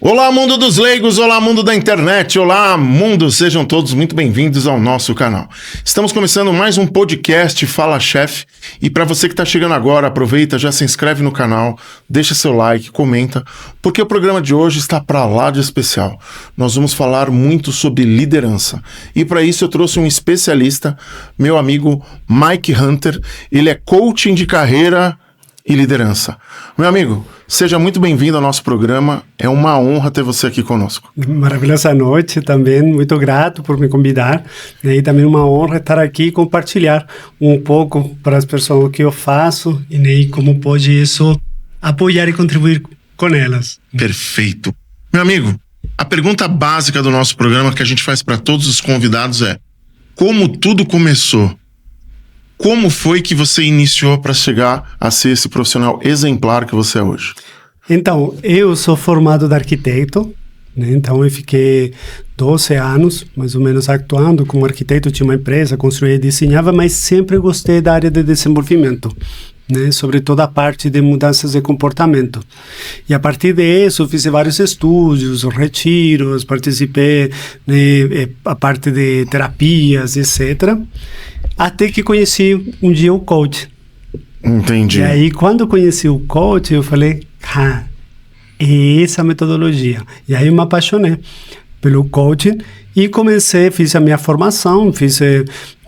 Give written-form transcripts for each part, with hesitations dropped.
Olá, mundo dos leigos, olá, mundo da internet, olá, mundo, sejam todos muito bem-vindos ao nosso canal. Estamos começando mais um podcast Fala Chef, e para você que está chegando agora, aproveita, já se inscreve no canal, deixa seu like, comenta, porque o programa de hoje está para lá de especial. Nós vamos falar muito sobre liderança, e para isso eu trouxe um especialista, meu amigo Mike Hunter. Ele é coaching de carreira e liderança. Meu amigo, seja muito bem-vindo ao nosso programa. É uma honra ter você aqui conosco. Maravilhosa noite também. Muito grato por me convidar. E também uma honra estar aqui e compartilhar um pouco para as pessoas o que eu faço e como pode isso apoiar e contribuir com elas. Perfeito. Meu amigo, a pergunta básica do nosso programa que a gente faz para todos os convidados é: como tudo começou? Como foi que você iniciou para chegar a ser esse profissional exemplar que você é hoje? Então, eu sou formado de arquiteto, né? Então eu fiquei 12 anos, mais ou menos, atuando como arquiteto. Tinha uma empresa, construía e desenhava, mas sempre gostei da área de desenvolvimento, né? Sobretudo a parte de mudanças de comportamento. E a partir disso, fiz vários estudos, retiros, participei, né, a parte de terapias, etc., até que conheci um dia o coach. Entendi. E aí, quando eu conheci o coach, eu falei, é essa a metodologia. E aí eu me apaixonei pelo coaching e fiz a minha formação, fiz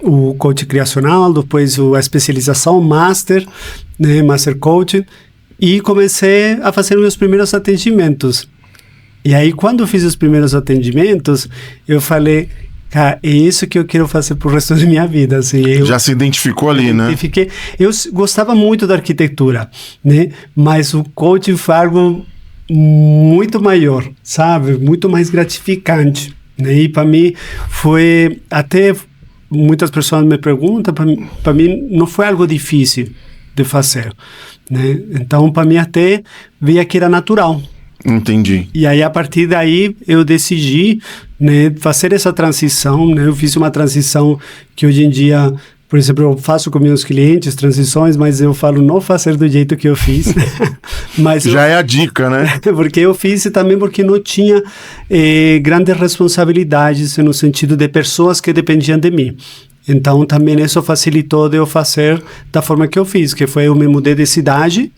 o coach criacional, depois a especialização Master, né, Master Coaching, e comecei a fazer meus primeiros atendimentos. E aí, quando eu fiz os primeiros atendimentos, eu falei, cara, é isso que eu quero fazer pro resto da minha vida. Assim, já se identificou ali, né? Eu gostava muito da arquitetura, né? Mas o coaching foi algo muito maior, sabe? Muito mais gratificante, né? E para mim foi, até muitas pessoas me perguntam, para mim não foi algo difícil de fazer, né? Então, para mim até via que era natural. Entendi. E aí, a partir daí, eu decidi, né, fazer essa transição, né? Eu fiz uma transição que hoje em dia, por exemplo, eu faço com meus clientes transições, mas eu falo não fazer do jeito que eu fiz. Mas já é a dica, né? Porque eu fiz também porque não tinha grandes responsabilidades no sentido de pessoas que dependiam de mim. Então, também isso facilitou de eu fazer da forma que eu fiz, que foi eu me mudei de cidade.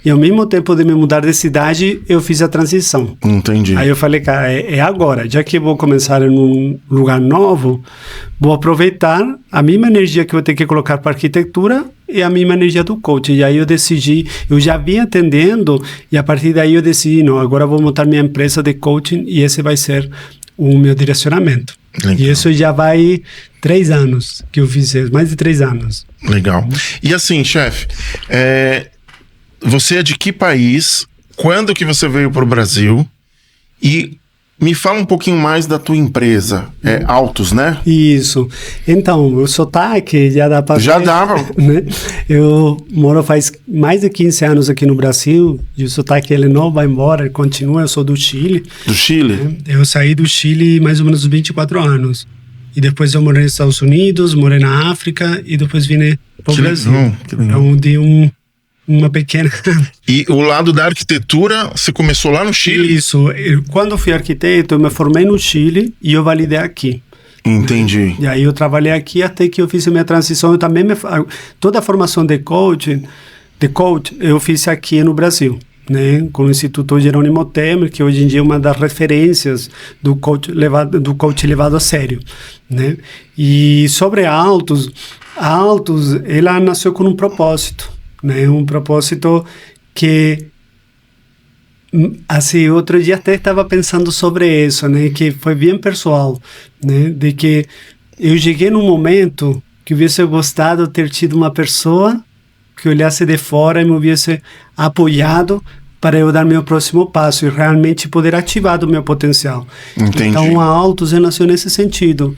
E ao mesmo tempo de me mudar de cidade, eu fiz a transição. Entendi. Aí eu falei, cara, é agora. Já que eu vou começar em um lugar novo, vou aproveitar a mesma energia que eu tenho que colocar para arquitetura e a mesma energia do coach. E aí eu decidi, eu já vinha atendendo, e a partir daí eu decidi, não, agora eu vou montar minha empresa de coaching e esse vai ser o meu direcionamento. Legal. E isso já vai 3 anos que eu fiz isso, mais de 3 anos. Legal. E assim, chefe, você é de que país? Quando que você veio para o Brasil? E me fala um pouquinho mais da tua empresa. É Altus, né? Isso. Então, o sotaque já dá para... Já dá. Né? Eu moro faz mais de 15 anos aqui no Brasil, e o sotaque ele não vai embora, ele continua. Eu sou do Chile. Do Chile? Né? Eu saí do Chile mais ou menos 24 anos. E depois eu morei nos Estados Unidos, morei na África, e depois vim para o Brasil. Que legal. Então, de uma pequena... E o lado da arquitetura, você começou lá no Chile? Isso. Quando eu fui arquiteto, eu me formei no Chile e eu validei aqui. Entendi. E aí eu trabalhei aqui até que eu fiz a minha transição. Eu também toda a formação de coach eu fiz aqui no Brasil, né? Com o Instituto Jerônimo Temer, que hoje em dia é uma das referências do coach levado a sério, né? E sobre a Altus, ela nasceu com um propósito, né? Um propósito que, assim, outro dia até estava pensando sobre isso, né? Que foi bem pessoal, né? De que eu cheguei num momento que eu hubiese gostado de ter tido uma pessoa que olhasse de fora e me hubiese apoiado para eu dar meu próximo passo e realmente poder ativar do meu potencial. Entendi. Então, a Altus nasceu nesse sentido.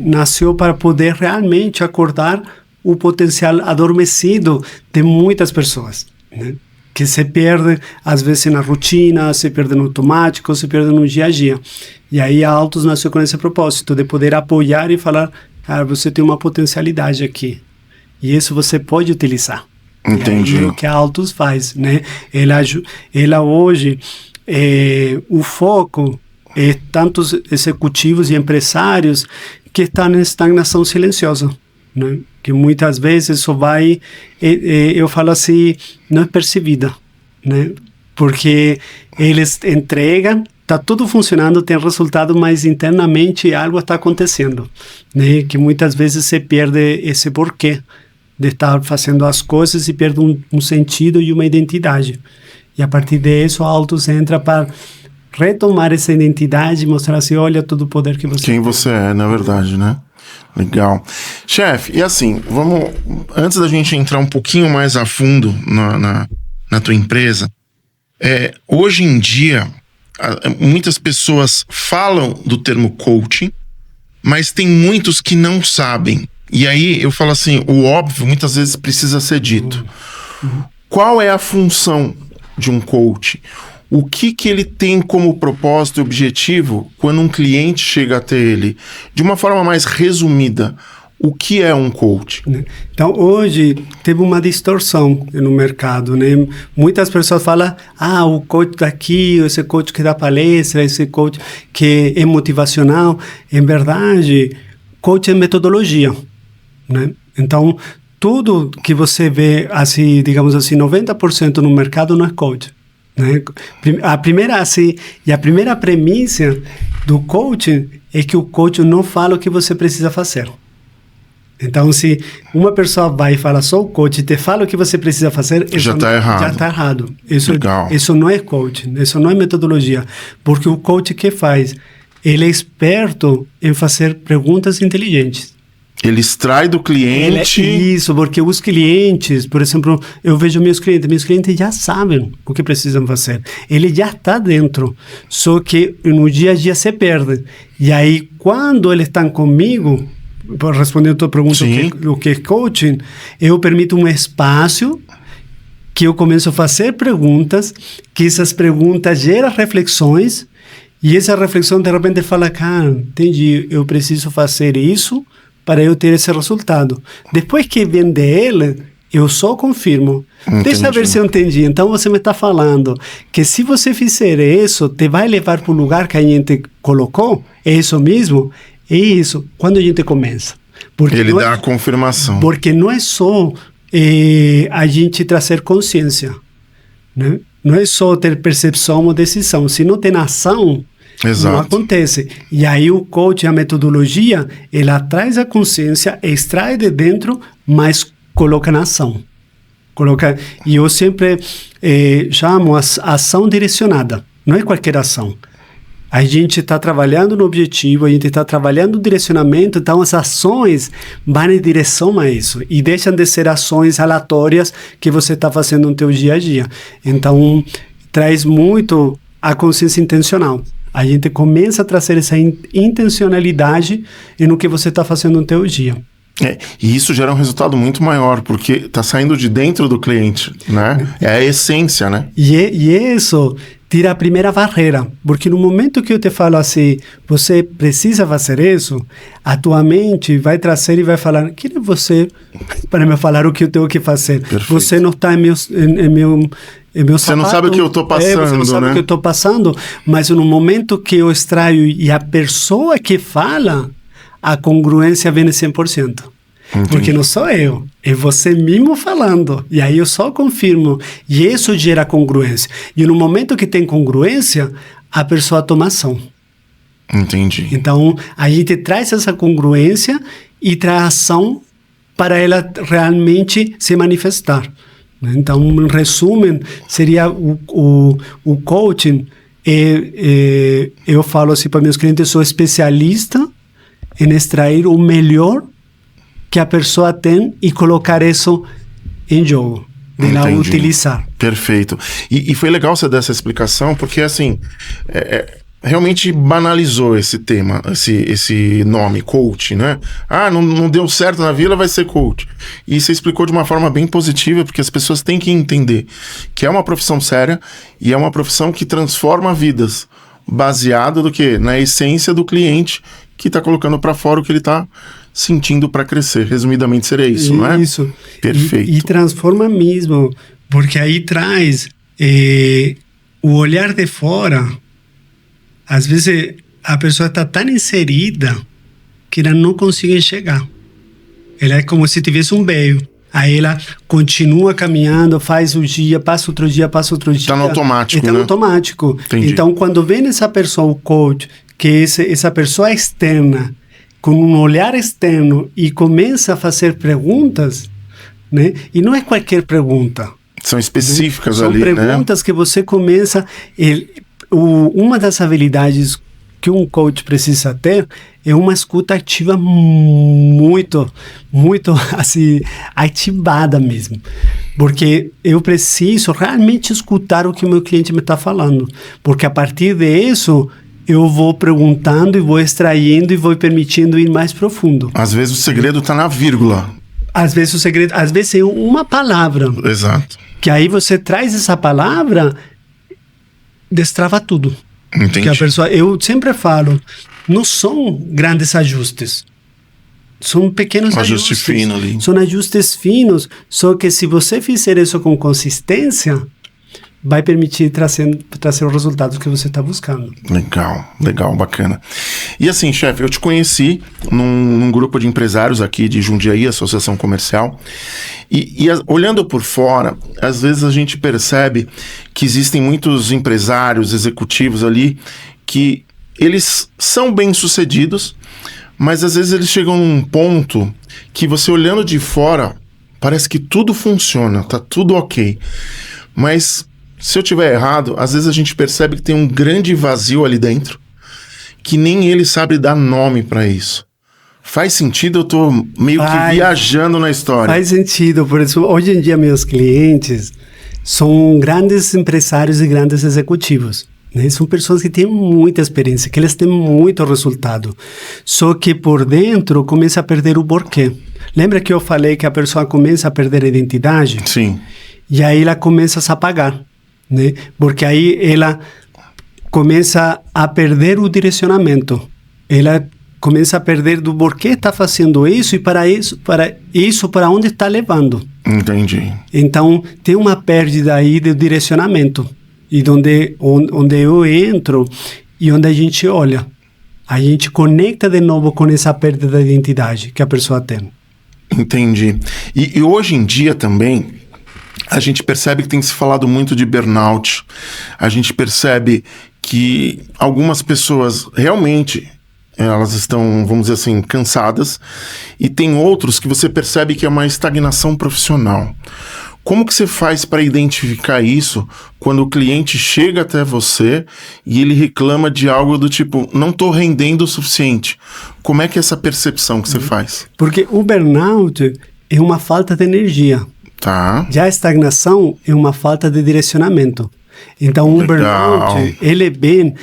Nasceu para poder realmente acordar o potencial adormecido de muitas pessoas, né? Que se perde, às vezes, na rotina, se perde no automático, se perde no dia a dia. E aí a Altus nasceu com esse propósito, de poder apoiar e falar, cara, você tem uma potencialidade aqui, e isso você pode utilizar. Entendi. E aí, o que a Altus faz, né? Ela hoje o foco é tantos executivos e empresários que estão em estagnação silenciosa, né? Que muitas vezes só vai, eu falo assim, não é percebida, né? Porque eles entregam, está tudo funcionando, tem resultado, mas internamente algo está acontecendo, né? Que muitas vezes se perde esse porquê de estar fazendo as coisas e perde um sentido e uma identidade. E a partir disso, a Altus entra para retomar essa identidade e mostrar assim, olha todo o poder que você tem. Quem tem. você é, na verdade, né? Legal. Chefe, e assim, antes da gente entrar um pouquinho mais a fundo na tua empresa, hoje em dia, muitas pessoas falam do termo coaching, mas tem muitos que não sabem. E aí eu falo assim, o óbvio muitas vezes precisa ser dito. Qual é a função de um coach? O que ele tem como propósito e objetivo quando um cliente chega até ele? De uma forma mais resumida, o que é um coach? Então, hoje, teve uma distorção no mercado, né? Muitas pessoas falam, o coach daqui, esse coach que dá palestra, esse coach que é motivacional. Em verdade, coach é metodologia, né? Então, tudo que você vê, assim, digamos assim, 90% no mercado não é coach, né? A primeira premissa do coaching é que o coach não fala o que você precisa fazer. Então, se uma pessoa vai e fala, sou coach, e te fala o que você precisa fazer, já está errado. Já está errado. Legal. Isso não é coaching, isso não é metodologia. Porque o coach que faz, ele é esperto em fazer perguntas inteligentes. Ele extrai do cliente... Isso, porque os clientes, por exemplo, eu vejo meus clientes já sabem o que precisam fazer. Ele já está dentro, só que no dia a dia se perde. E aí, quando eles estão comigo, respondendo a tua pergunta, o que é coaching, eu permito um espaço que eu começo a fazer perguntas, que essas perguntas geram reflexões, e essa reflexão de repente fala, cara, entendi, eu preciso fazer isso para eu ter esse resultado. Depois que vem dele, eu só confirmo. Entendi. Deixa eu ver se eu entendi. Então você me está falando que se você fizer isso, te vai levar para o lugar que a gente colocou? É isso mesmo? É isso. Quando a gente começa. Porque ele dá a confirmação. Porque não é só a gente trazer consciência, né? Não é só ter percepção ou decisão. Se não tem ação, exato, não acontece. E aí o coaching, a metodologia, ela traz a consciência, extrai de dentro, mas coloca na ação. E eu sempre chamo ação direcionada. Não é qualquer ação. A gente está trabalhando no objetivo, a gente está trabalhando no direcionamento, então as ações vão em direção a isso e deixam de ser ações aleatórias que você está fazendo no teu dia a dia. Então, traz muito a consciência intencional. A gente começa a trazer essa intencionalidade no que você está fazendo no teu dia. E isso gera um resultado muito maior, porque está saindo de dentro do cliente, né? É a essência, né? E isso tira a primeira barreira, porque no momento que eu te falo assim, você precisa fazer isso, a tua mente vai trazer e vai falar, quem é você para me falar o que eu tenho que fazer? Perfeito. Você não está em meu você sapato, não sabe o que eu estou passando, você não sabe o que eu estou passando, mas no momento que eu extraio e a pessoa que fala, a congruência vem 100%. Entendi. Porque não sou eu, é você mesmo falando. E aí eu só confirmo. E isso gera congruência. E no momento que tem congruência, a pessoa toma ação. Entendi. Então, a gente traz essa congruência e traz ação para ela realmente se manifestar. Então, em resumo, seria o coaching. Eu falo assim para meus clientes, sou especialista em extrair o melhor que a pessoa tem e colocar isso em jogo, de lá utilizar. Perfeito. E foi legal você dar essa explicação, porque assim, realmente banalizou esse tema, esse nome, coach, né? Não deu certo na vila, vai ser coach. E você explicou de uma forma bem positiva, porque as pessoas têm que entender que é uma profissão séria e é uma profissão que transforma vidas, baseado do quê? Na essência do cliente que está colocando para fora o que ele está sentindo para crescer. Resumidamente seria isso, não é? Isso. Perfeito. E transforma mesmo, porque aí traz o olhar de fora, às vezes a pessoa está tão inserida que ela não consegue enxergar. Ela é como se tivesse um véu. Aí ela continua caminhando, faz o dia, passa outro dia, passa outro dia. Está no automático, Está no automático. Entendi. Então, quando vem essa pessoa, o coach, que é essa pessoa externa, com um olhar externo e começa a fazer perguntas, né? E não é qualquer pergunta. São específicas São ali, né? São perguntas que você começa... uma das habilidades que um coach precisa ter é uma escuta ativa muito, muito assim, ativada mesmo. Porque eu preciso realmente escutar o que o meu cliente me está falando. Porque a partir disso, eu vou perguntando e vou extraindo e vou permitindo ir mais profundo. Às vezes o segredo está na vírgula. Às vezes o segredo, às vezes é uma palavra. Exato. Que aí você traz essa palavra, destrava tudo. Entendi. Que a pessoa, eu sempre falo, não são grandes ajustes. São pequenos Ajuste ajustes. fino ali. São ajustes finos, só que se você fizer isso com consistência, vai permitir trazer os resultados que você está buscando. Legal, bacana. E assim, chefe, eu te conheci num grupo de empresários aqui de Jundiaí, Associação Comercial, e olhando por fora, às vezes a gente percebe que existem muitos empresários, executivos ali, que eles são bem-sucedidos, mas às vezes eles chegam num ponto que você olhando de fora, parece que tudo funciona, tá tudo ok. Mas se eu tiver errado, às vezes a gente percebe que tem um grande vazio ali dentro, que nem ele sabe dar nome para isso. Faz sentido? Eu tô meio que viajando na história. Faz sentido, por isso hoje em dia meus clientes são grandes empresários e grandes executivos. Né? São pessoas que têm muita experiência, que eles têm muito resultado. Só que por dentro começa a perder o porquê. Lembra que eu falei que a pessoa começa a perder a identidade? Sim. E aí ela começa a se apagar, né? Porque aí ela começa a perder o direcionamento. Ela começa a perder do porquê está fazendo isso e para onde está levando. Entendi. Então, tem uma perda aí de direcionamento. E onde eu entro e onde a gente olha. A gente conecta de novo com essa perda da identidade que a pessoa tem. Entendi. E hoje em dia também, a gente percebe que tem se falado muito de burnout. A gente percebe que algumas pessoas realmente elas estão, vamos dizer assim, cansadas, e tem outros que você percebe que é uma estagnação profissional. Como que você faz para identificar isso quando o cliente chega até você e ele reclama de algo do tipo, não estou rendendo o suficiente? Como é que é essa percepção que você faz? Porque o burnout é uma falta de energia. Tá. Já a estagnação é uma falta de direcionamento. Então, o burnout, ele é bem...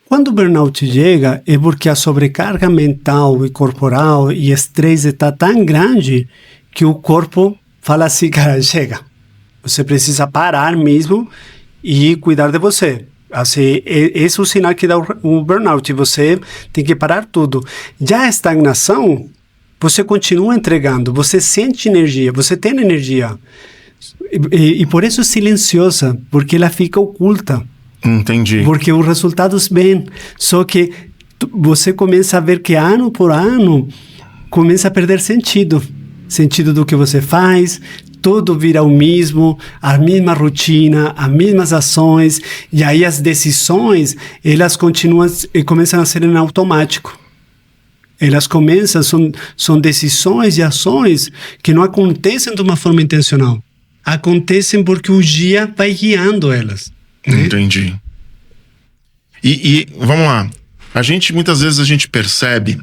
Quando o burnout chega, é porque a sobrecarga mental e corporal e estresse está tão grande que o corpo fala assim, cara, chega. Você precisa parar mesmo e cuidar de você. Assim, esse é o sinal que dá o burnout. Você tem que parar tudo. Já a estagnação, você continua entregando, você sente energia, você tem energia. E por isso é silenciosa, porque ela fica oculta. Entendi. Porque os resultados vêm. Só que você começa a ver que ano por ano começa a perder sentido. Sentido do que você faz, tudo vira o mesmo, a mesma rotina, as mesmas ações, e aí as decisões, elas continuam e começam a ser em automático. Elas começam, são decisões e ações que não acontecem de uma forma intencional. Acontecem porque o dia vai guiando elas. Entendi. E vamos lá. Muitas vezes a gente percebe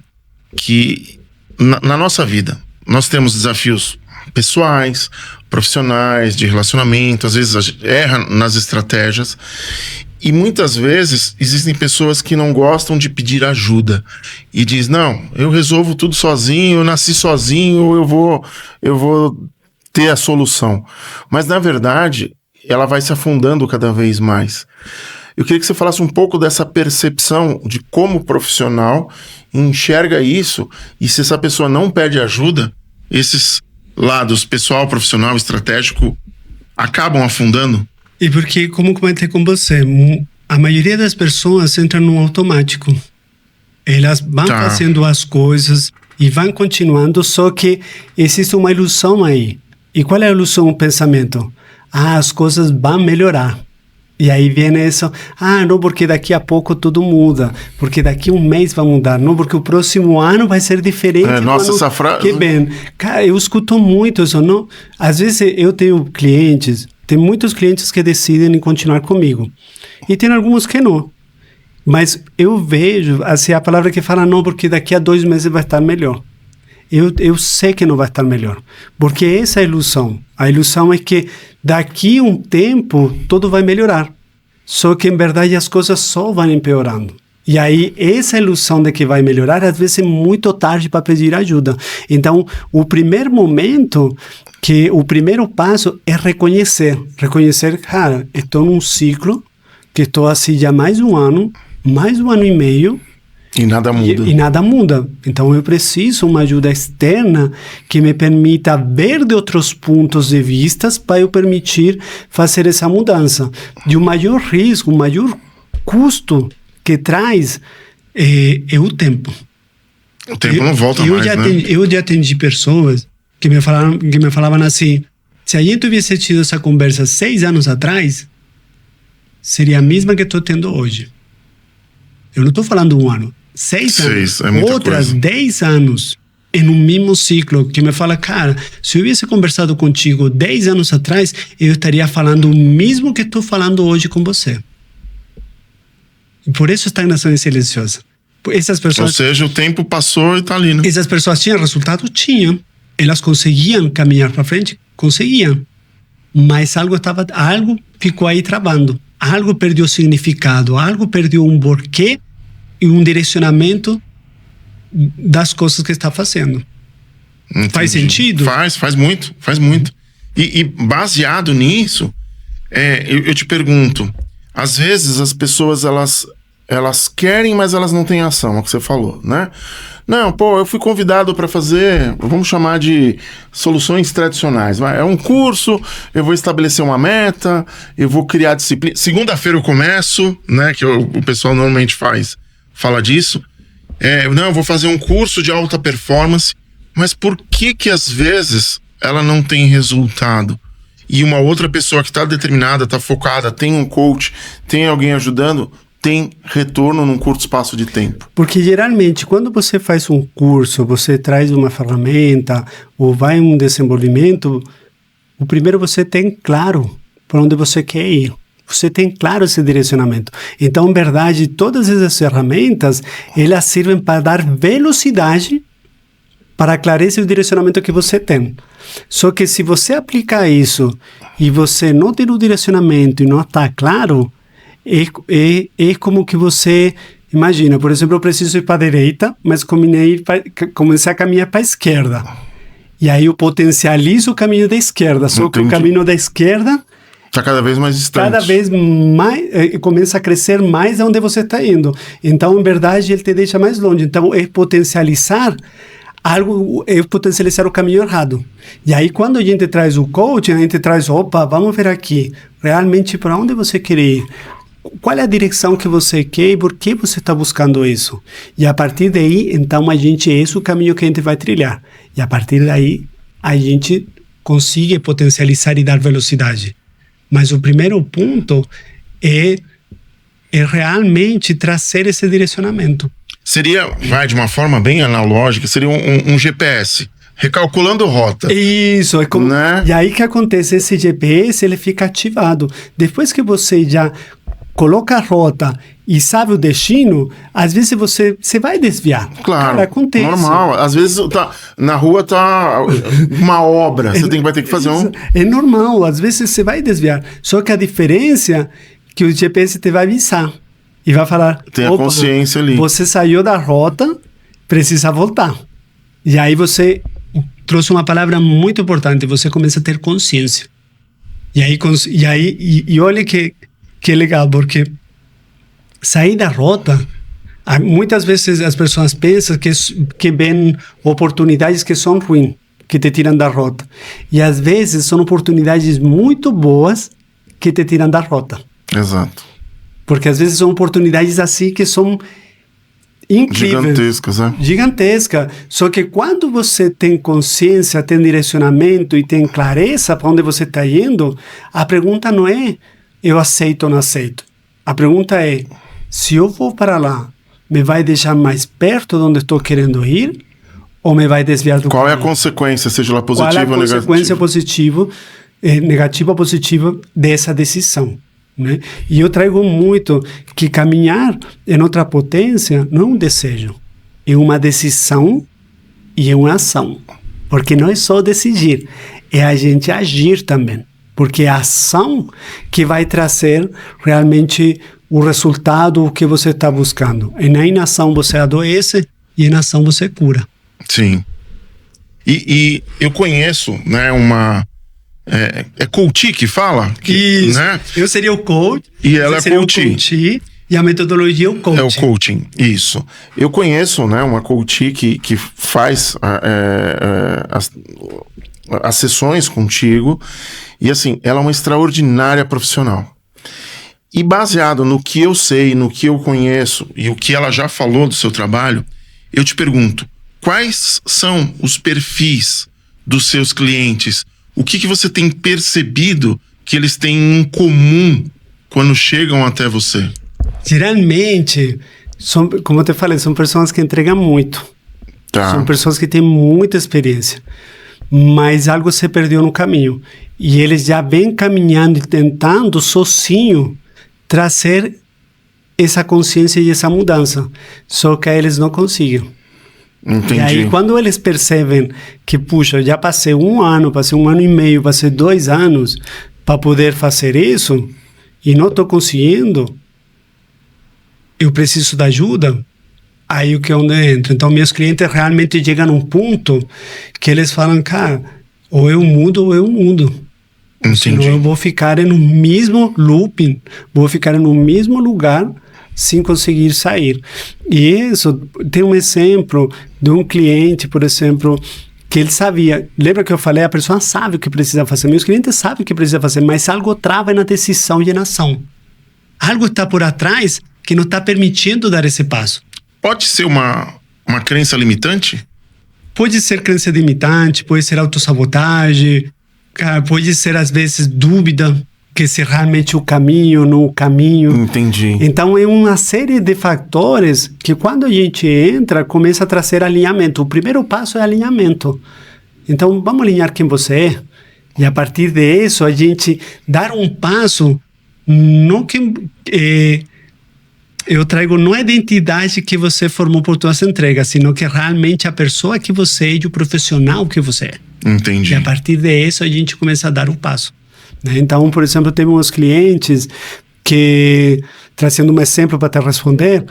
que na nossa vida nós temos desafios pessoais, profissionais, de relacionamento, às vezes a gente erra nas estratégias e muitas vezes existem pessoas que não gostam de pedir ajuda e diz, não, eu resolvo tudo sozinho, eu nasci sozinho, eu vou ter a solução. Mas na verdade ela vai se afundando cada vez mais. Eu queria que você falasse um pouco dessa percepção de como o profissional enxerga isso e se essa pessoa não pede ajuda, esses lados pessoal, profissional, estratégico acabam afundando? E porque, como comentei com você, a maioria das pessoas entra no automático. Elas vão fazendo as coisas e vão continuando, só que existe uma ilusão aí. E qual é a ilusão? O pensamento. As coisas vão melhorar. E aí vem isso, não, porque daqui a pouco tudo muda, porque daqui um mês vai mudar, não, porque o próximo ano vai ser diferente. Nossa, essa frase... Que bem. Cara, eu escuto muito isso, não? Às vezes eu tenho clientes, tem muitos clientes que decidem continuar comigo, e tem alguns que não. Mas eu vejo, assim, a palavra que fala, não, porque daqui a 2 meses vai estar melhor. Eu sei que não vai estar melhor, porque essa é a ilusão. A ilusão é que daqui a um tempo tudo vai melhorar. Só que, em verdade, as coisas só vão empeorando. E aí, essa ilusão de que vai melhorar, às vezes é muito tarde para pedir ajuda. Então, o primeiro momento, o primeiro passo é reconhecer. Reconhecer, cara, estou num ciclo, que estou assim já mais um ano e meio, e nada muda. E nada muda. Então, eu preciso uma ajuda externa que me permita ver de outros pontos de vista para eu permitir fazer essa mudança. E o maior risco, o maior custo que traz é o tempo. O tempo não volta mais, né? Eu já atendi pessoas que me falavam assim, se a gente tivesse tido essa conversa 6 anos atrás, seria a mesma que estou tendo hoje. Eu não estou falando 1 ano. 6 anos, outras 10 anos em um mesmo ciclo, que me fala, cara, se eu tivesse conversado contigo 10 anos atrás, eu estaria falando o mesmo que estou falando hoje com você. E por isso estagnação é silenciosa. Essas pessoas, ou seja, o tempo passou e está ali, né? Essas pessoas tinham resultado? Tinham. Elas conseguiam caminhar para frente? Conseguiam. Mas algo ficou aí travando. Algo perdeu significado, algo perdeu um porquê e um direcionamento das coisas que está fazendo. Entendi. Faz sentido? Faz muito. E baseado nisso, eu te pergunto, às vezes as pessoas, elas querem, mas elas não têm ação, é o que você falou, né? Não, eu fui convidado para fazer, vamos chamar de soluções tradicionais. É um curso, eu vou estabelecer uma meta, eu vou criar disciplina. Segunda-feira eu começo, né? Que o pessoal normalmente fala disso. Eu vou fazer um curso de alta performance, mas por que às vezes ela não tem resultado? E uma outra pessoa que está determinada, está focada, tem um coach, tem alguém ajudando, tem retorno num curto espaço de tempo? Porque geralmente quando você faz um curso, você traz uma ferramenta ou vai em um desenvolvimento, o primeiro você tem claro para onde você quer ir. Você tem claro esse direcionamento. Então, em verdade, todas essas ferramentas, elas servem para dar velocidade para clarecer o direcionamento que você tem. Só que se você aplicar isso e você não tem o direcionamento e não está claro, é como que você imagina, por exemplo, eu preciso ir para a direita, mas comecei a caminhar para a esquerda. E aí eu potencializo o caminho da esquerda, só que o caminho da esquerda está cada vez mais distante. Cada vez mais, começa a crescer mais aonde você está indo. Então, em verdade, ele te deixa mais longe. Então, é potencializar o caminho errado. E aí, quando a gente traz o coaching, a gente traz, vamos ver aqui, realmente para onde você quer ir. Qual é a direção que você quer e por que você está buscando isso? E a partir daí, então, esse é o caminho que a gente vai trilhar. E a partir daí, a gente consegue potencializar e dar velocidade. Mas o primeiro ponto é realmente trazer esse direcionamento. Seria, de uma forma bem analógica, seria um GPS, recalculando rota. Isso, é como, né? E aí que acontece, esse GPS, ele fica ativado. Depois que você já coloca a rota e sabe o destino, às vezes você vai desviar. Claro, cara, acontece. Normal. Às vezes na rua tá uma obra, você vai ter que fazer um... É normal, às vezes você vai desviar. Só que a diferença é que o GPS te vai avisar e vai falar... Tem a consciência ali. Você saiu da rota, precisa voltar. E aí você trouxe uma palavra muito importante, você começa a ter consciência. E olha que legal, porque sair da rota, muitas vezes as pessoas pensam que vêm oportunidades que são ruins, que te tiram da rota. E às vezes são oportunidades muito boas que te tiram da rota. Exato. Porque às vezes são oportunidades assim que são incríveis. Gigantescas, né? Gigantesca. Só que quando você tem consciência, tem direcionamento e tem clareza para onde você está indo, a pergunta não é eu aceito ou não aceito. A pergunta é, se eu vou para lá, me vai deixar mais perto de onde estou querendo ir ou me vai desviar do caminho? Qual é a consequência, seja ela positiva ou negativa? Qual é a consequência negativa ou positiva dessa decisão? Né? E eu trago muito que caminhar em outra potência não é um desejo, é uma decisão e é uma ação. Porque não é só decidir, é a gente agir também. Porque é a ação que vai trazer realmente o resultado que você está buscando. E na inação você adoece e na ação você cura. Sim. E eu conheço, né, uma... É coach que fala? Isso. Né? Eu seria o coach. E ela é coach. E a metodologia é o coaching. É o coaching, isso. Eu conheço, né, uma coach que faz as sessões contigo. E assim, ela é uma extraordinária profissional. E baseado no que eu sei, no que eu conheço e o que ela já falou do seu trabalho, eu te pergunto, quais são os perfis dos seus clientes? O que você tem percebido que eles têm em comum quando chegam até você? Geralmente, como eu te falei, são pessoas que entregam muito. Tá. São pessoas que têm muita experiência. Mas algo se perdeu no caminho. E eles já vêm caminhando e tentando sozinho trazer essa consciência e essa mudança. Só que eles não conseguem. Entendi. E aí, quando eles percebem que, puxa, já passei um ano e meio, passei 2 anos para poder fazer isso e não estou conseguindo, eu preciso de ajuda, aí o que é onde entra. Então, meus clientes realmente chegam num ponto que eles falam, cara, ou eu mudo ou eu mudo. Entendi. Senão eu vou ficar no mesmo looping, vou ficar no mesmo lugar sem conseguir sair. E isso, tem um exemplo de um cliente, por exemplo, que ele sabia, lembra que eu falei, a pessoa sabe o que precisa fazer, meus clientes sabem o que precisa fazer, mas algo trava na decisão e na ação. Algo está por atrás que não está permitindo dar esse passo. Pode ser uma crença limitante? Pode ser crença limitante, pode ser autossabotagem, pode ser às vezes dúvida, que se realmente o caminho ou não o caminho. Entendi. Então, é uma série de fatores que quando a gente entra, começa a trazer alinhamento. O primeiro passo é alinhamento. Então, vamos alinhar quem você é. E a partir disso, a gente dar um passo, não que... eu trago não a identidade que você formou por suas entregas, sino que realmente a pessoa que você é e o profissional que você é. Entendi. E a partir disso, a gente começa a dar o passo. Então, por exemplo, temos clientes que, trazendo um exemplo para te responder,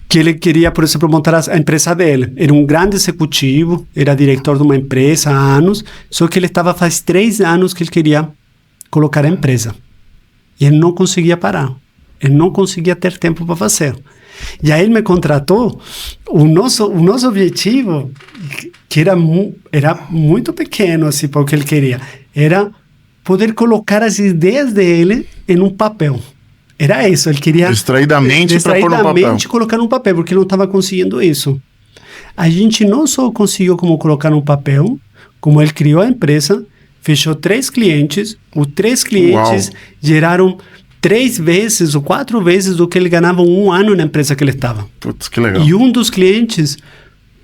que ele queria, por exemplo, montar a empresa dele. Era um grande executivo, era diretor de uma empresa há anos, só que ele estava faz 3 anos que ele queria colocar a empresa. E ele não conseguia parar. Ele não conseguia ter tempo para fazer. E aí ele me contratou. O nosso objetivo, que era muito pequeno assim, para o que ele queria, era poder colocar as ideias dele em um papel. Era isso, ele queria... Distraidamente para pôr no papel. Colocar no papel, porque ele não estava conseguindo isso. A gente não só conseguiu como colocar no papel, como ele criou a empresa, fechou 3 clientes, os 3 clientes Uau. geraram 3 vezes ou 4 vezes do que ele ganhava em 1 ano na empresa que ele estava. Putz, que legal. E um dos clientes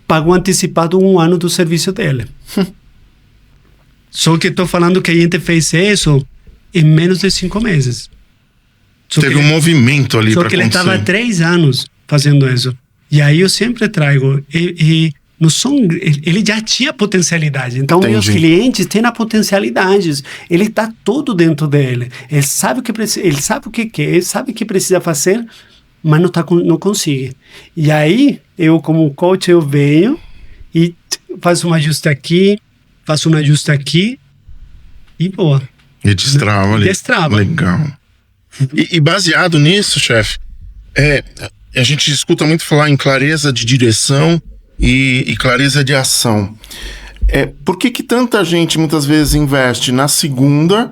pagou antecipado 1 ano do serviço dele. Só que estou falando que a gente fez isso em menos de 5 meses. Teve um movimento ali para acontecer. Só que ele estava há 3 anos fazendo isso. E aí eu sempre trago... ele já tinha potencialidade. Então, Entendi. Meus clientes têm a potencialidades. Ele está tudo dentro dele. Ele sabe o que precisa, ele sabe o que quer, ele sabe o que precisa fazer, mas não consegue. E aí, eu como coach, eu venho e faço um ajuste aqui, faço um ajuste aqui e boa. E destrava ali. Destrava. Legal. E baseado nisso, chefe, a gente escuta muito falar em clareza de direção e clareza de ação. Por que tanta gente muitas vezes investe na segunda,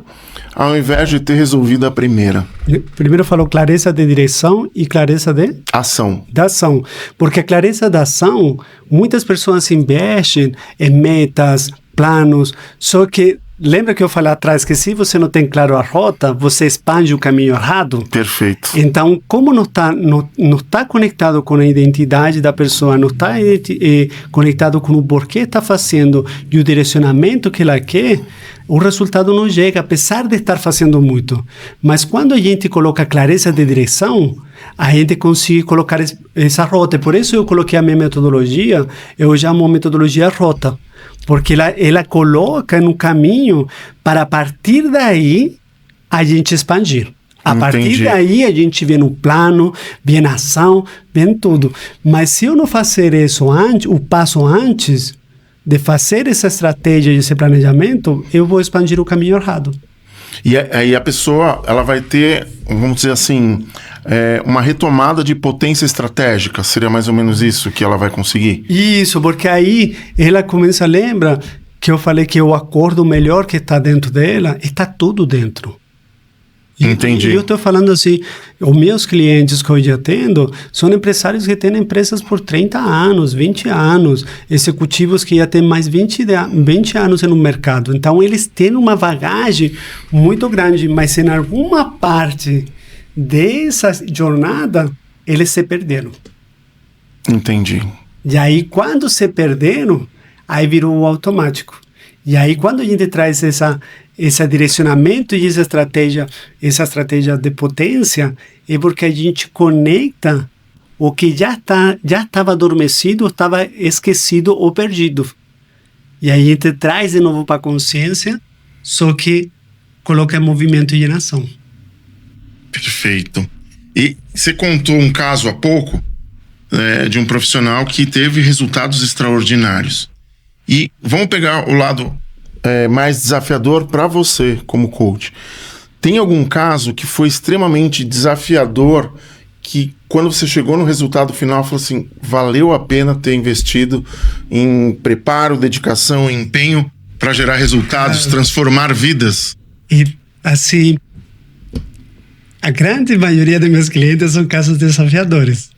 ao invés de ter resolvido a primeira? Primeiro falou clareza de direção e clareza de Ação. da ação. Porque a clareza da ação, muitas pessoas investem em metas, planos, só que lembra que eu falei atrás que se você não tem claro a rota, você expande o caminho errado? Perfeito. Então, como não está conectado com a identidade da pessoa, não está conectado com o porquê está fazendo e o direcionamento que ela quer, o resultado não chega, apesar de estar fazendo muito. Mas quando a gente coloca clareza de direção, a gente consegue colocar essa rota. Por isso eu coloquei a minha metodologia, eu chamo metodologia rota. Porque ela coloca no caminho para, a partir daí, a gente expandir. A partir daí, a gente vê no plano, vê na ação, vê tudo. Mas se eu não fazer isso antes, o passo antes de fazer essa estratégia e esse planejamento, eu vou expandir o caminho errado. E aí a pessoa, ela vai ter, vamos dizer assim, uma retomada de potência estratégica. Seria mais ou menos isso que ela vai conseguir? Isso, porque aí ela começa, lembra que eu falei que o acordo melhor que está dentro dela, está tudo dentro. Entendi. E eu estou falando assim, os meus clientes que eu já atendo são empresários que têm empresas por 30 anos, 20 anos, executivos que já têm mais 20 anos no mercado. Então, eles têm uma bagagem muito grande, mas em alguma parte dessa jornada, eles se perderam. Entendi. E aí, quando se perderam, aí virou o automático. E aí, quando a gente traz esse direcionamento e essa estratégia de potência, é porque a gente conecta o que já estava adormecido, estava esquecido ou perdido. E aí a gente traz de novo para a consciência, só que coloca em movimento e em ação. Perfeito. E você contou um caso há pouco de um profissional que teve resultados extraordinários. E vamos pegar o lado mais desafiador para você como coach. Tem algum caso que foi extremamente desafiador, que quando você chegou no resultado final, falou assim, valeu a pena ter investido em preparo, dedicação, empenho para gerar resultados, transformar vidas? E assim, a grande maioria dos meus clientes são casos desafiadores.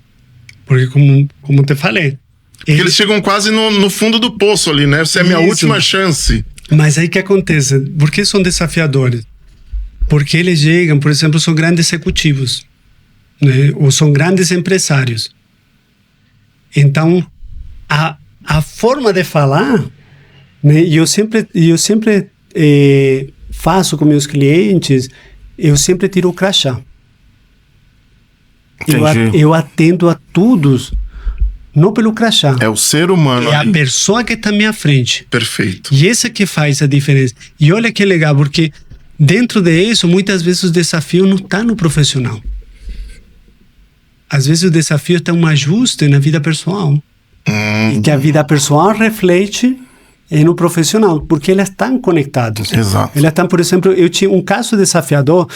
Porque como te falei, porque eles chegam quase no fundo do poço ali, né? Essa é a minha última chance. Mas aí o que acontece? Por que são desafiadores? Porque eles chegam, por exemplo, são grandes executivos, né? Ou são grandes empresários. Então, a forma de falar, né? E eu sempre faço com meus clientes, eu sempre tiro o crachá. Eu atendo a todos, não pelo crachá. É o ser humano. É a pessoa que está à minha frente. Perfeito. E essa que faz a diferença. E olha que legal, porque dentro disso, muitas vezes o desafio não está no profissional. Às vezes o desafio está um ajuste na vida pessoal. E que a vida pessoal reflete no profissional, porque elas estão conectadas. Exato. Elas estão, por exemplo, eu tinha um caso desafiador,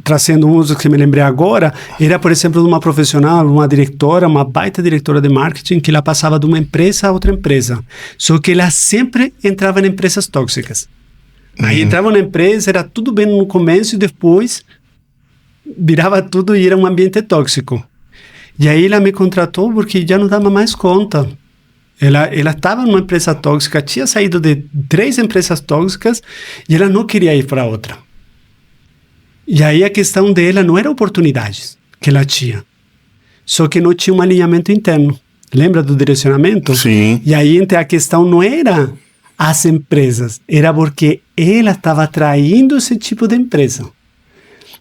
trazendo um que me lembrei agora, era, por exemplo, de uma profissional, uma diretora, uma baita diretora de marketing, que ela passava de uma empresa a outra empresa. Só que ela sempre entrava em empresas tóxicas. Aí entrava na empresa, era tudo bem no começo e depois virava tudo e era um ambiente tóxico. E aí ela me contratou porque já não dava mais conta. Ela estava numa empresa tóxica, tinha saído de 3 empresas tóxicas e ela não queria ir para outra. E aí a questão dela não era oportunidades que ela tinha, só que não tinha um alinhamento interno. Lembra do direcionamento? Sim. E aí então, a questão não era as empresas, era porque ela estava atraindo esse tipo de empresa.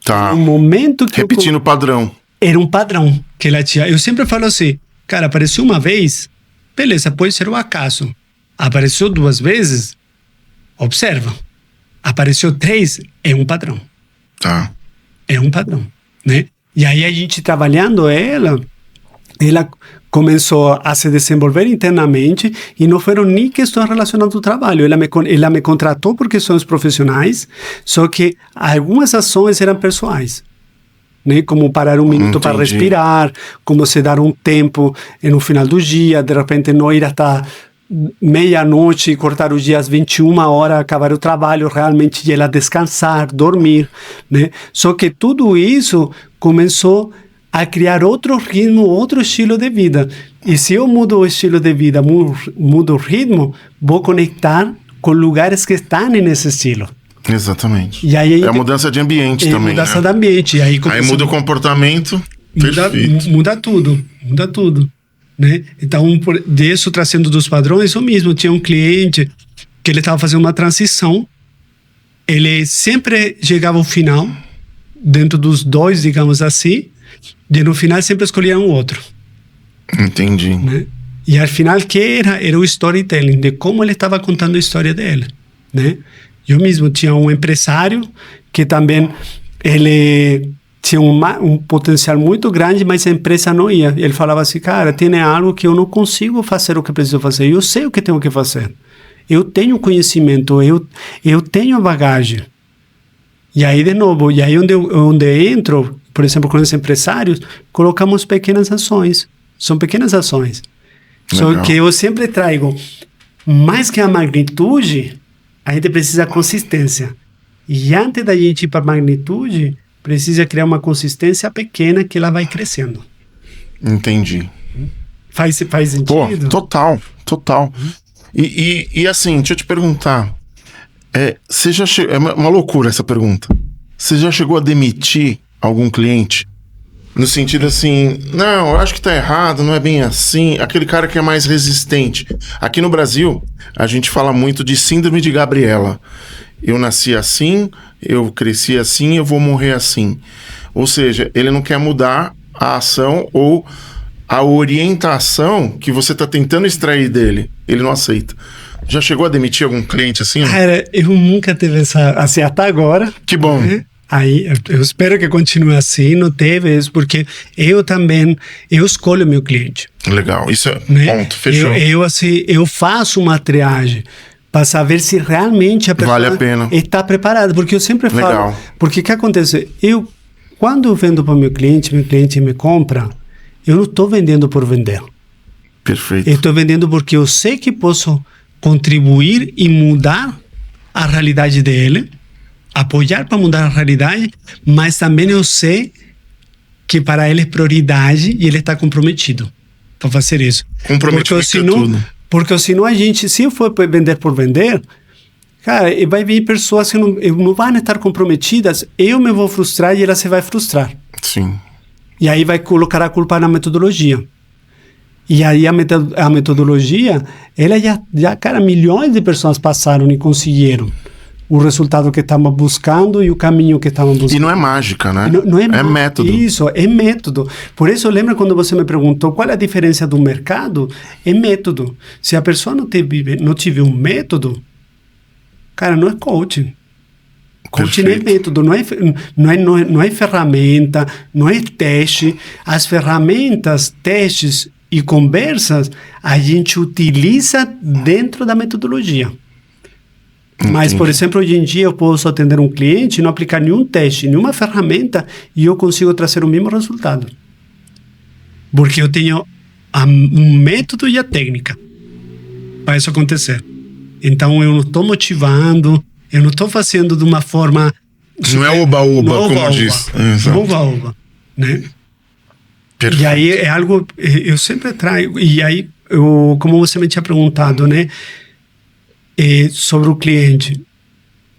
Tá. No momento que repetindo o padrão. Era um padrão que ela tinha. Eu sempre falo assim, cara, apareceu uma vez, beleza, pode ser um acaso. Apareceu 2 vezes, observa. Apareceu 3, é um padrão. Tá. É um padrão, né? E aí a gente trabalhando ela começou a se desenvolver internamente e não foram nem questões relacionadas ao trabalho. Ela me contratou por questões profissionais, só que algumas ações eram pessoais, né? Como parar um minuto para respirar, como se dar um tempo no final do dia, de repente não ir até meia-noite, cortar os dias 21 horas, acabar o trabalho, realmente ela descansar, dormir, né? Só que tudo isso começou a criar outro ritmo, outro estilo de vida. E se eu mudo o estilo de vida, mudo o ritmo, vou conectar com lugares que estão nesse estilo. Exatamente. E aí, é a mudança de ambiente também. Mudança de ambiente. E aí muda o comportamento. Muda tudo. Né? Então, disso, trazendo dos padrões, eu mesmo tinha um cliente que ele estava fazendo uma transição, ele sempre chegava ao final, dentro dos dois, digamos assim, e no final sempre escolhia um outro. Entendi. Né? E ao final, que era o storytelling, de como ele estava contando a história dele. Né? Eu mesmo tinha um empresário que também, ele tinha um potencial muito grande, mas a empresa não ia. Ele falava assim, cara, tem algo que eu não consigo fazer o que preciso fazer. Eu sei o que tenho que fazer. Eu tenho conhecimento, eu tenho bagagem. E aí, de novo, onde entro, por exemplo, com os empresários, colocamos pequenas ações. São pequenas ações. Legal. Só que eu sempre trago, mais que a magnitude, a gente precisa de consistência. E antes da gente ir para a magnitude, precisa criar uma consistência pequena que ela vai crescendo. Entendi. Faz sentido? Pô, total. E assim, deixa eu te perguntar. Você já é uma loucura essa pergunta. Você já chegou a demitir algum cliente? No sentido assim, não, eu acho que tá errado, não é bem assim. Aquele cara que é mais resistente. Aqui no Brasil, a gente fala muito de síndrome de Gabriela. Eu nasci assim, eu cresci assim, eu vou morrer assim. Ou seja, ele não quer mudar a ação ou a orientação que você está tentando extrair dele. Ele não aceita. Já chegou a demitir algum cliente assim? Cara, eu nunca tive essa... Assim, até agora. Que bom. Né? Aí, eu espero que continue assim, não teve isso, porque eu também, eu escolho meu cliente. Legal, isso é ponto, fechou. Eu faço uma triagem para saber se realmente a pessoa vale a pena. Está preparada, porque eu sempre falo... Legal. Porque o que acontece? Quando eu vendo para meu cliente me compra, eu não estou vendendo por vender. Perfeito. Eu estou vendendo porque eu sei que posso contribuir e mudar a realidade dele, apoiar para mudar a realidade, mas também eu sei que para ele é prioridade e ele está comprometido para fazer isso. Comprometimento é tudo. Porque senão a gente, se eu for vender por vender, cara, vai vir pessoas que não vão estar comprometidas, eu me vou frustrar e ela se vai frustrar. Sim. E aí vai colocar a culpa na metodologia. E aí a metodologia, ela já, cara, milhões de pessoas passaram e conseguiram o resultado que estavam buscando e o caminho que estavam buscando. E não é mágica, né? Não é método. Isso, é método. Por isso, lembra quando você me perguntou qual é a diferença do mercado? É método. Se a pessoa não tiver um método, cara, não é coaching. Coaching é método, não é ferramenta, não é teste. As ferramentas, testes e conversas, a gente utiliza dentro da metodologia. Mas, por exemplo, hoje em dia eu posso atender um cliente, não aplicar nenhum teste, nenhuma ferramenta e eu consigo trazer o mesmo resultado. Porque eu tenho um método e a técnica para isso acontecer. Então, eu não estou motivando, eu não estou fazendo de uma forma... Não é oba-oba, como diz. Não oba-oba, né? Perfeito. E aí é algo... Eu sempre trago... E aí, como você me tinha perguntado, né? Sobre o cliente,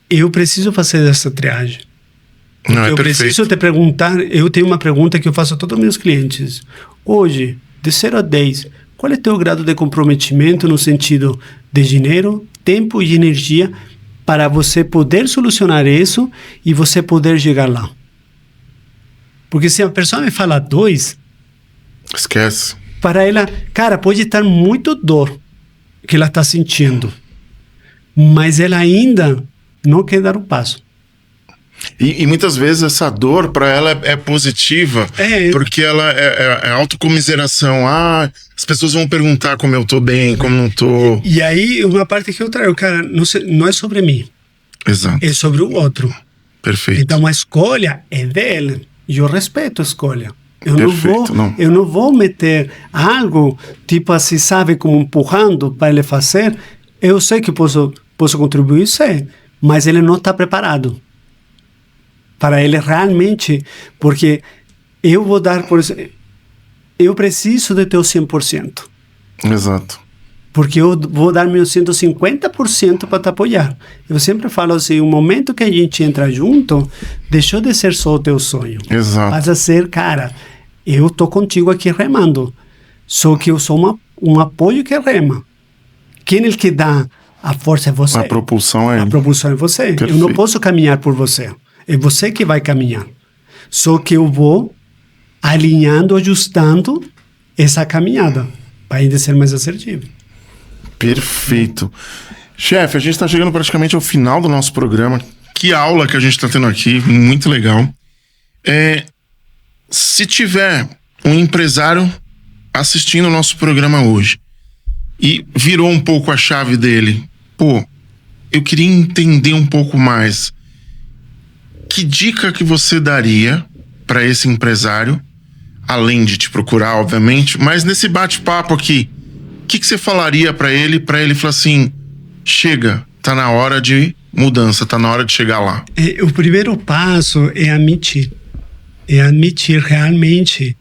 eu preciso fazer essa triagem. Eu preciso te perguntar, eu tenho uma pergunta que eu faço a todos os meus clientes. Hoje, de 0 a 10, qual é o teu grau de comprometimento no sentido de dinheiro, tempo e energia para você poder solucionar isso e você poder chegar lá? Porque se a pessoa me fala 2... Esquece. Para ela, cara, pode estar muito dor que ela está sentindo. Mas ela ainda não quer dar o passo. E muitas vezes essa dor para ela é positiva, porque ela é autocomiseração. As pessoas vão perguntar como eu tô bem, como não tô. E aí, uma parte que eu trago, cara, não é sobre mim. Exato. É sobre o outro. Perfeito. Então a escolha é dele. E eu respeito a escolha. Eu não vou meter algo, tipo assim, sabe, como empurrando para ele fazer. Eu sei que posso contribuir, sei, mas ele não está preparado para ele realmente, porque eu vou dar, por exemplo, eu preciso de teu 100%. Exato. Porque eu vou dar meu 150% para te apoiar. Eu sempre falo assim, o momento que a gente entra junto, deixou de ser só o teu sonho. Exato. Passa a ser, cara, eu tô contigo aqui remando. Só que eu sou um apoio que rema. Quem é que dá a força é você. A propulsão é ele. A propulsão é você. Perfeito. Eu não posso caminhar por você. É você que vai caminhar. Só que eu vou alinhando, ajustando essa caminhada para ainda ser mais assertivo. Perfeito. Chefe, a gente está chegando praticamente ao final do nosso programa. Que aula que a gente está tendo aqui, muito legal. Se tiver um empresário assistindo o nosso programa hoje e virou um pouco a chave dele, eu queria entender um pouco mais. Que dica que você daria para esse empresário, além de te procurar, obviamente, mas nesse bate-papo aqui, o que você falaria para ele falar assim, chega, tá na hora de mudança, tá na hora de chegar lá? O primeiro passo é admitir. É admitir realmente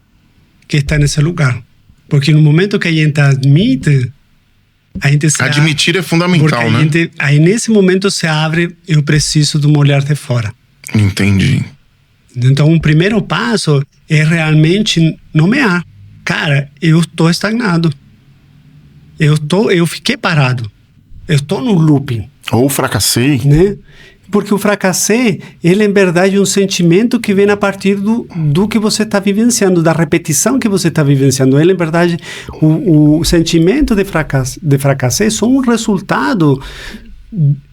que está nesse lugar. Porque no momento que a gente admite, a gente se admitir é fundamental, né? Aí nesse momento se abre, eu preciso de um olhar de fora. Entendi. Então o primeiro passo é realmente nomear. Cara, eu estou estagnado. Eu fiquei parado. Eu estou no looping. Ou fracassei. Né? Porque o fracassei, ele é, em verdade, um sentimento que vem a partir do que você está vivenciando, da repetição que você está vivenciando. Ele, em verdade, o sentimento de fracassei é só um resultado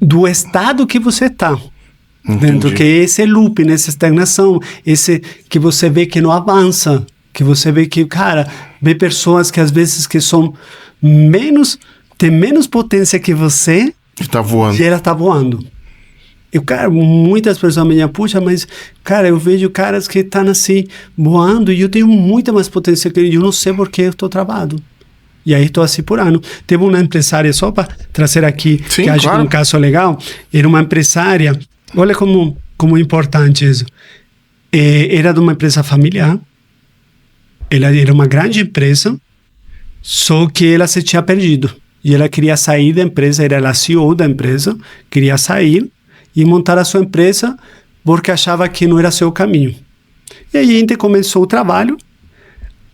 do estado que você está. Dentro, que é esse looping, essa estagnação, esse que você vê que não avança, que você vê que, cara, vê pessoas que às vezes que são tem menos potência que você e tá voando. E ela tá voando. Cara, muitas pessoas me dizem, puxa, mas, cara, eu vejo caras que estão assim, voando, e eu tenho muita mais potência que ele, eu não sei por que eu estou travado. E aí estou assim por ano. Teve uma empresária, só para trazer aqui, sim, que acho claro. que é um caso legal, era uma empresária, olha como é importante isso. Era de uma empresa familiar, ela era uma grande empresa, só que ela se tinha perdido. E ela queria sair da empresa, era a CEO da empresa, queria sair e montar a sua empresa porque achava que não era seu caminho. E aí a gente começou o trabalho,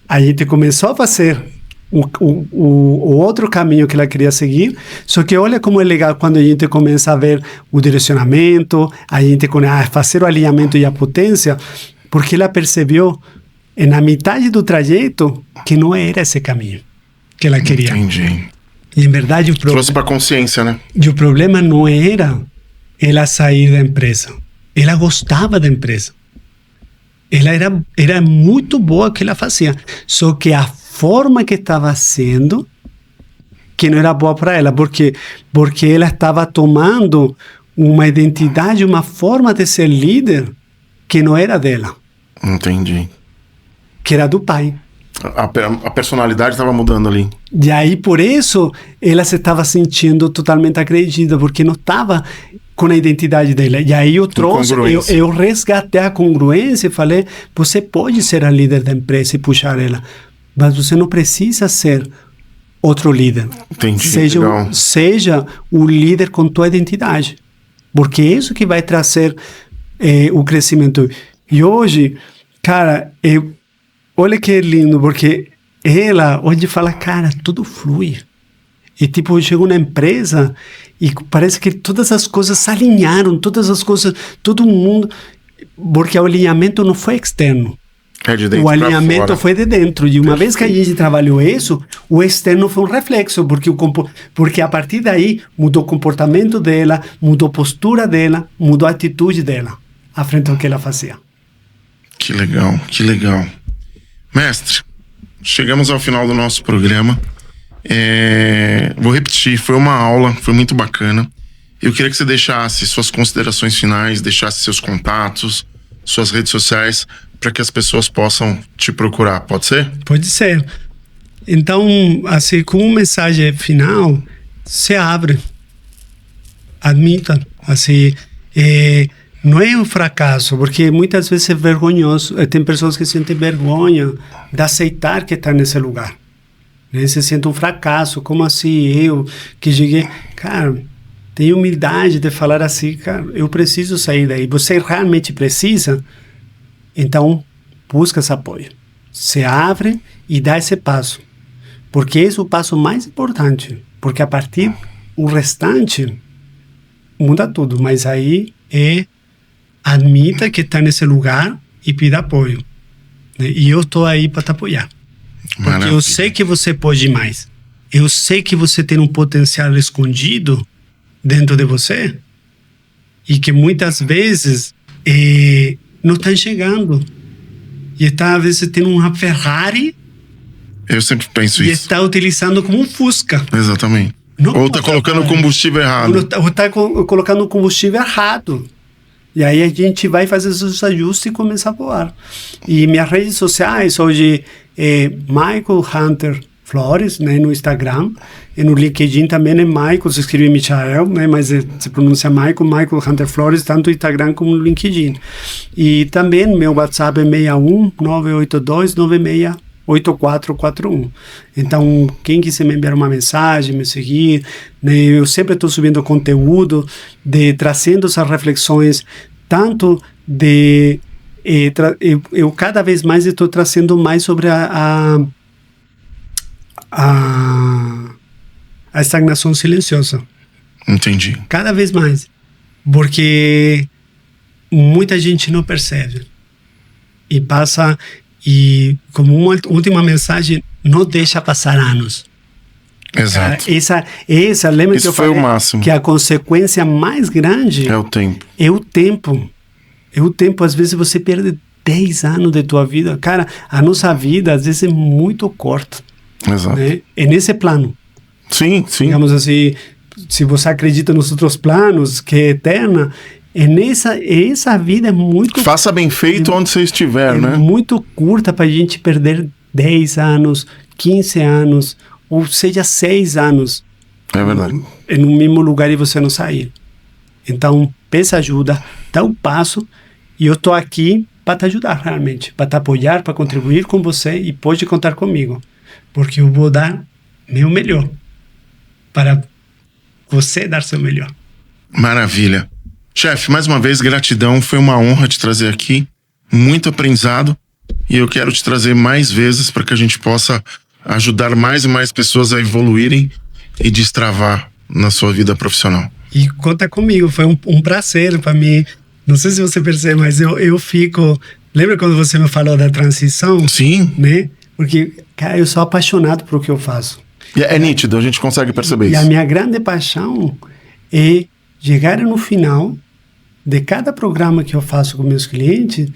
a gente começou a fazer o outro caminho que ela queria seguir, só que olha como é legal quando a gente começa a ver o direcionamento, a gente fazer o alinhamento e a potência, porque ela percebeu na metade do trajeto que não era esse caminho que ela queria. Entendi. E, em verdade, trouxe para consciência, né? E o problema não era ela sair da empresa. Ela gostava da empresa. Ela era muito boa o que ela fazia. Só que a forma que estava sendo que não era boa para ela. Porque ela estava tomando uma identidade, uma forma de ser líder que não era dela. Entendi. Que era do pai. A personalidade estava mudando ali. E aí, por isso, ela se estava sentindo totalmente agredida, porque não estava com a identidade dela. E aí eu trouxe, eu resgatei a congruência e falei, você pode ser a líder da empresa e puxar ela, mas você não precisa ser outro líder. Entendi. Seja o líder com tua identidade, porque é isso que vai trazer o crescimento. E hoje, cara, olha que lindo, porque ela hoje fala, cara, tudo flui. E tipo, chegou na empresa e parece que todas as coisas se alinharam, todas as coisas, todo mundo, porque o alinhamento não foi externo. É de dentro. O alinhamento foi de dentro. E uma vez que a gente trabalhou isso, o externo foi um reflexo, porque a partir daí mudou o comportamento dela, mudou a postura dela, mudou a atitude dela à frente do que ela fazia. Que legal, que legal. Mestre, chegamos ao final do nosso programa. Vou repetir, foi uma aula, foi muito bacana. Eu queria que você deixasse suas considerações finais, deixasse seus contatos, suas redes sociais, para que as pessoas possam te procurar, pode ser? Pode ser. Então, assim, como mensagem final, se abre, admita, assim, não é um fracasso, porque muitas vezes é vergonhoso, tem pessoas que sentem vergonha de aceitar que está nesse lugar, né? Se sente um fracasso, como assim eu, que cheguei, cara, tem humildade de falar assim, cara, eu preciso sair daí, você realmente precisa, então busca esse apoio, se abre e dá esse passo. Porque esse é o passo mais importante. Porque a partir o restante muda tudo. Mas aí admita que está nesse lugar e pida apoio. Né? E eu estou aí para te apoiar. Porque eu sei que você pode mais. Eu sei que você tem um potencial escondido dentro de você e que muitas vezes não está enxergando. E está, às vezes, tendo uma Ferrari. Eu sempre penso e isso. E está utilizando como um Fusca. Exatamente. Não ou está colocando combustível errado. Ou está colocando combustível errado. E aí a gente vai fazer esses ajustes e começar a voar. E minhas redes sociais hoje é Michael Hunter Flores, né, no Instagram. E no LinkedIn também é Michael, se escreve Michael, né, mas se pronuncia Michael Hunter Flores, tanto no Instagram como no LinkedIn. E também meu WhatsApp é 61-982-96-8441. Então, quem quiser me enviar uma mensagem, me seguir, né, eu sempre estou subindo conteúdo, trazendo essas reflexões, tanto de... eu cada vez mais estou trazendo mais sobre a estagnação silenciosa. Entendi. Cada vez mais. Porque muita gente não percebe. E passa... E como uma última mensagem, não deixa passar anos. Exato. Essa lembra Isso que eu foi falei o máximo. Que a consequência mais grande é o tempo. É o tempo. É o tempo. Às vezes você perde 10 anos de tua vida. Cara, a nossa vida às vezes é muito curta. Exato. Né? É nesse plano. Sim, sim. Digamos assim, se você acredita nos outros planos, que é eterna, essa vida é muito... Faça bem feito onde você estiver, né? É muito curta para a gente perder 10 anos, 15 anos, ou seja, 6 anos. É verdade. No mesmo lugar e você não sair. Então, peça ajuda, dá um passo, e eu estou aqui para te ajudar realmente, para te apoiar, para contribuir com você, e pode contar comigo, porque eu vou dar meu melhor para você dar seu melhor. Maravilha. Chefe, mais uma vez, gratidão. Foi uma honra te trazer aqui. Muito aprendizado. E eu quero te trazer mais vezes para que a gente possa ajudar mais e mais pessoas a evoluírem e destravar na sua vida profissional. E conta comigo. Foi um prazer para mim. Não sei se você percebe, mas eu fico... Lembra quando você me falou da transição? Sim. Né? Porque, cara, eu sou apaixonado por o que eu faço. E é nítido, a gente consegue perceber isso. E a minha grande paixão é chegar no final de cada programa que eu faço com meus clientes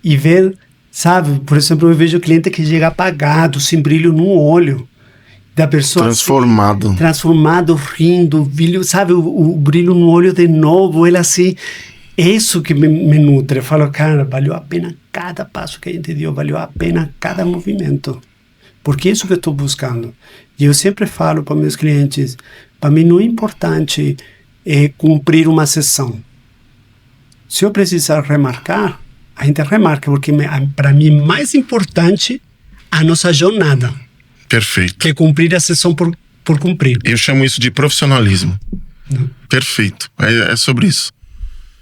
e ver, sabe, por exemplo, eu vejo o cliente que chega apagado, sem brilho no olho, da pessoa transformado, rindo, brilho, sabe, o brilho no olho de novo, ele assim, isso que me nutre. Eu falo, cara, valeu a pena cada passo que a gente deu, valeu a pena cada movimento, porque é isso que eu estou buscando. E eu sempre falo para meus clientes, para mim não é importante cumprir uma sessão. Se eu precisar remarcar, a gente remarca, porque para mim é mais importante a nossa jornada. Perfeito. Que cumprir a sessão por cumprir. Eu chamo isso de profissionalismo. Perfeito. É sobre isso.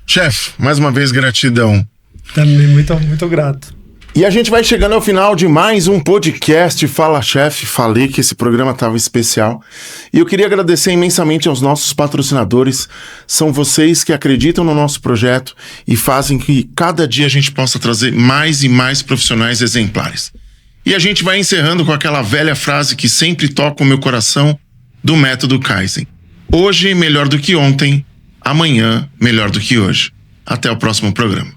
Chefe, mais uma vez, gratidão. Também muito, muito grato. E a gente vai chegando ao final de mais um podcast Fala Chefe. Falei que esse programa estava especial. E eu queria agradecer imensamente aos nossos patrocinadores. São vocês que acreditam no nosso projeto e fazem que cada dia a gente possa trazer mais e mais profissionais exemplares. E a gente vai encerrando com aquela velha frase que sempre toca o meu coração do método Kaizen. Hoje melhor do que ontem, amanhã melhor do que hoje. Até o próximo programa.